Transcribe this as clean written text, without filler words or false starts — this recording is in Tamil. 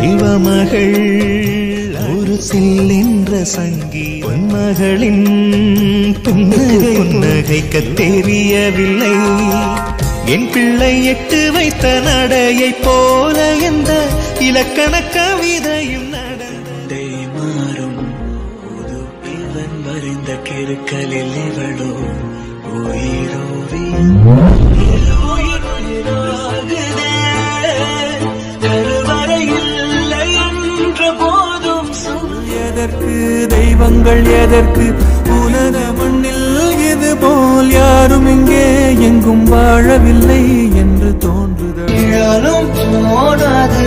தெய்வ மகள் ஒரு சில்லென்ற சங்கி பொன்மகளின் புன்னகைக்க தெரியவில்லை. என் பிள்ளை எட்டு வைத்த நடையை போல எந்த இலக்கண கவிதையும் நடந்தே மாறும். புது இவன் மறைந்த கிருக்கலில் இவளோ உயிரோவியம் எதற்கு தெய்வங்கள் எதற்கு உலக மண்ணில் இது போல் யாரும் இங்கே எங்கும் வாழவில்லை என்று தோன்றுதல். போனாது